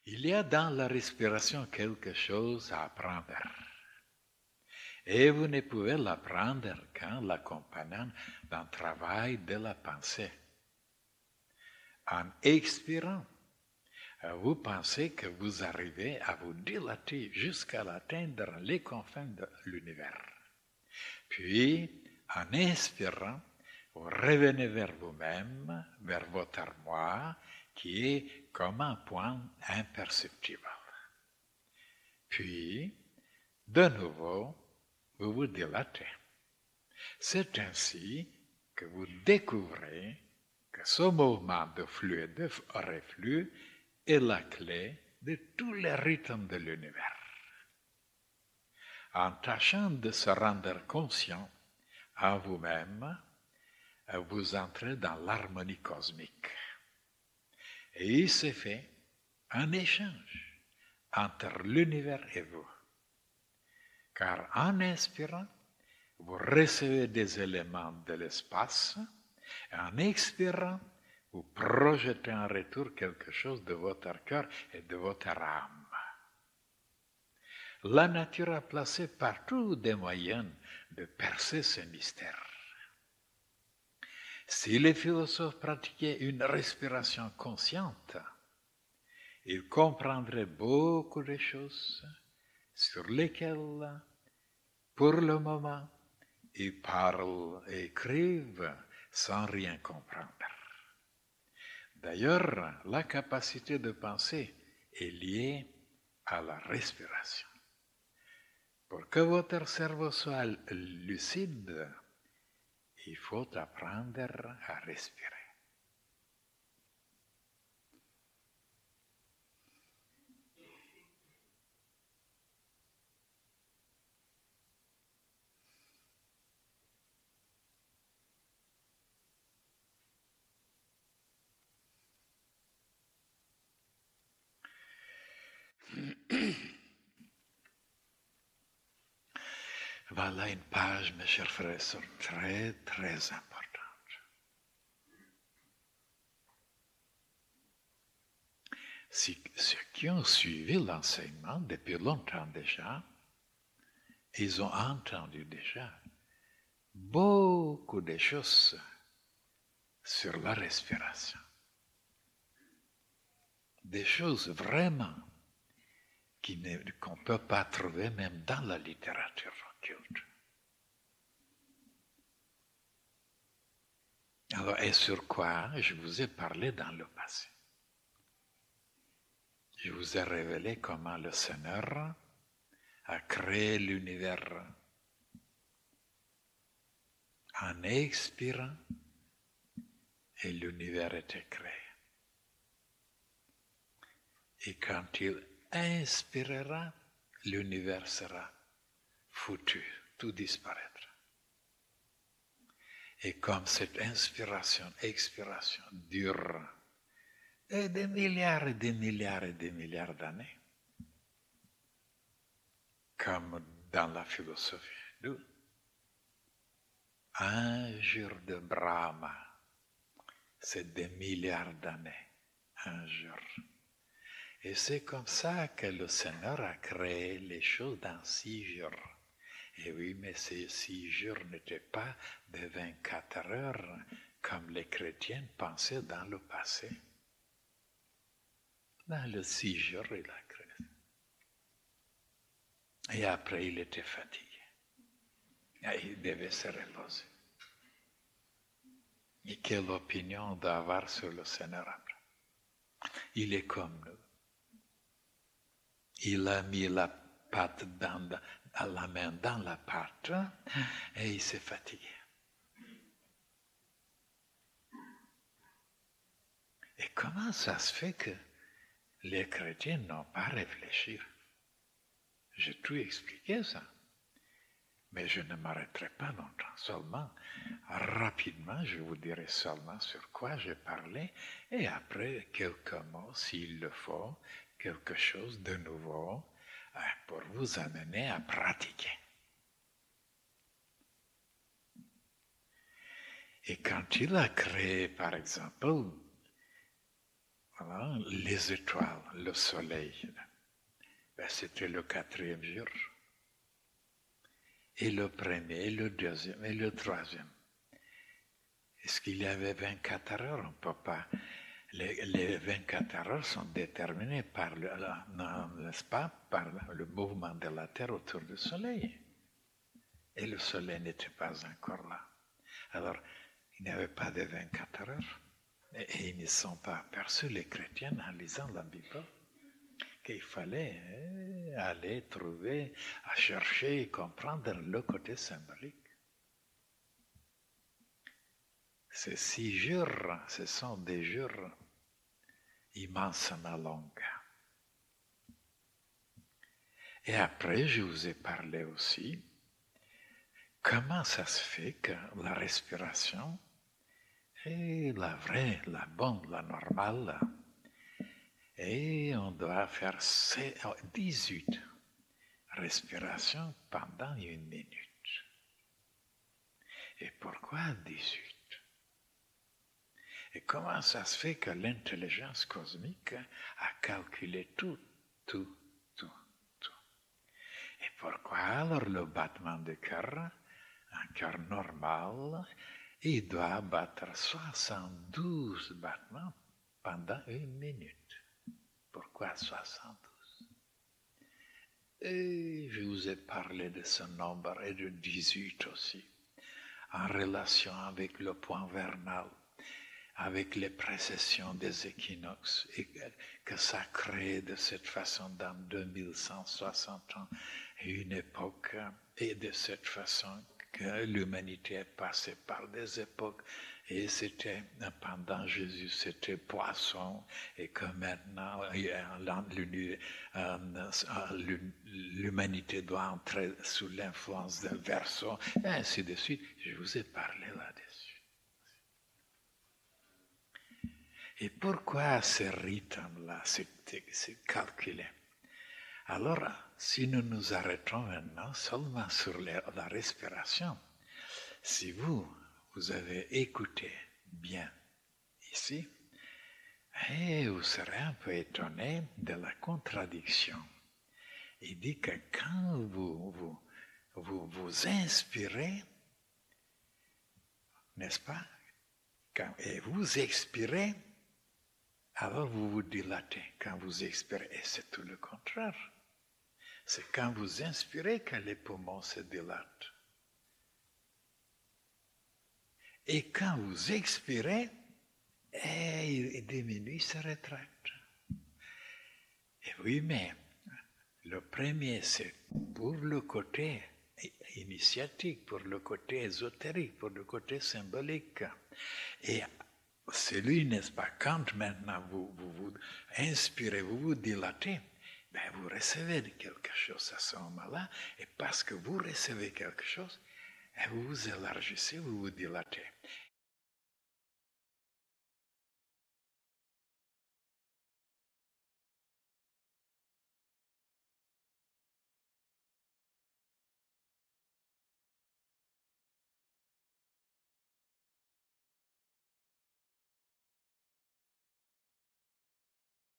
Il y a dans la respiration quelque chose à apprendre. Et vous ne pouvez l'apprendre qu'en l'accompagnant d'un travail de la pensée. En expirant, vous pensez que vous arrivez à vous dilater jusqu'à atteindre les confins de l'univers. Puis, en inspirant, vous revenez vers vous-même, vers votre moi, qui est comme un point imperceptible. Puis, de nouveau, vous vous dilatez. C'est ainsi que vous découvrez que ce mouvement de flux et de reflux est la clé de tous les rythmes de l'univers. En tâchant de se rendre conscient en vous-même, vous entrez dans l'harmonie cosmique. Et il se fait un échange entre l'univers et vous. Car en inspirant, vous recevez des éléments de l'espace, et en expirant, vous projetez en retour quelque chose de votre cœur et de votre âme. La nature a placé partout des moyens de percer ce mystère. Si les philosophes pratiquaient une respiration consciente, ils comprendraient beaucoup de choses sur lesquelles, pour le moment, ils parlent et écrivent sans rien comprendre. D'ailleurs, la capacité de penser est liée à la respiration. Pour que votre cerveau soit lucide, il faut apprendre à respirer. Voilà une page, mes chers frères et sœurs, très, très importante. Ceux qui ont suivi l'enseignement depuis longtemps déjà, ils ont entendu déjà beaucoup de choses sur la respiration. Des choses vraiment qu'on ne peut pas trouver même dans la littérature occulte. Alors, et sur quoi je vous ai parlé dans le passé. Je vous ai révélé comment le Seigneur a créé l'univers en expirant et l'univers était créé. Et quand il inspirera, l'univers sera foutu, tout disparaîtra. Et comme cette inspiration, expiration dure des milliards et des milliards et des milliards d'années, comme dans la philosophie hindou, un jour de Brahma, c'est des milliards d'années, un jour. Et c'est comme ça que le Seigneur a créé les choses dans 6 jours. Et oui, mais ces 6 jours n'étaient pas de 24 heures comme les chrétiens pensaient dans le passé. Dans les 6 jours, il a créé. Et après, il était fatigué. Et il devait se reposer. Et quelle opinion on doit avoir sur le Seigneur après? Il est comme nous. Il a mis la main dans la pâte et il s'est fatigué. Et comment ça se fait que les chrétiens n'ont pas réfléchi? J'ai tout expliqué ça. Mais je ne m'arrêterai pas longtemps. Seulement, rapidement, je vous dirai seulement sur quoi j'ai parlé et après quelques mots, s'il le faut, quelque chose de nouveau pour vous amener à pratiquer. Et quand il a créé, par exemple, voilà, les étoiles, le soleil. Ben, c'était le 4e jour. Et le premier, et le deuxième, et le troisième. Est-ce qu'il y avait 24 heures? On ne peut pas. Les 24 heures sont déterminées par n'est-ce pas, par le mouvement de la Terre autour du Soleil. Et le Soleil n'était pas encore là. Alors, il n'y avait pas de 24 heures. Et ils ne sont pas aperçus, les chrétiens, en lisant la Bible, qu'il fallait aller trouver, à chercher et comprendre le côté symbolique. Ces 6 jours, ce sont des jours immensément longs. Et après, je vous ai parlé aussi comment ça se fait que la respiration est la vraie, la bonne, la normale. Et on doit faire 18 respirations pendant 1 minute. Et pourquoi 18? Et comment ça se fait que l'intelligence cosmique a calculé tout? Et pourquoi alors le battement de cœur, un cœur normal, il doit battre 72 battements pendant 1 minute? Pourquoi 72? Et je vous ai parlé de ce nombre et de 18 aussi, en relation avec le point vernal, avec les précessions des équinoxes, et que ça crée de cette façon dans 2160 ans une époque, et de cette façon que l'humanité est passée par des époques, et c'était, pendant Jésus, c'était poisson, et que maintenant, l'humanité doit entrer sous l'influence d'un verso, et ainsi de suite. Je vous ai parlé là-dessus. Et pourquoi ce rythme-là, c'est calculé? Alors, si nous nous arrêtons maintenant seulement sur la respiration, si vous avez écouté bien ici, et vous serez un peu étonné de la contradiction. Il dit que quand vous inspirez, n'est-ce pas, et vous expirez, alors vous vous dilatez quand vous expirez, et c'est tout le contraire. C'est quand vous inspirez que les poumons se dilatent. Et quand vous expirez, il diminue, il se rétracte. Et oui, mais le premier, c'est pour le côté initiatique, pour le côté ésotérique, pour le côté symbolique. Et celui, n'est-ce pas, quand maintenant vous inspirez, vous vous dilatez, ben vous recevez quelque chose à ce moment-là, et parce que vous recevez quelque chose, vous vous élargissez, vous vous dilatez.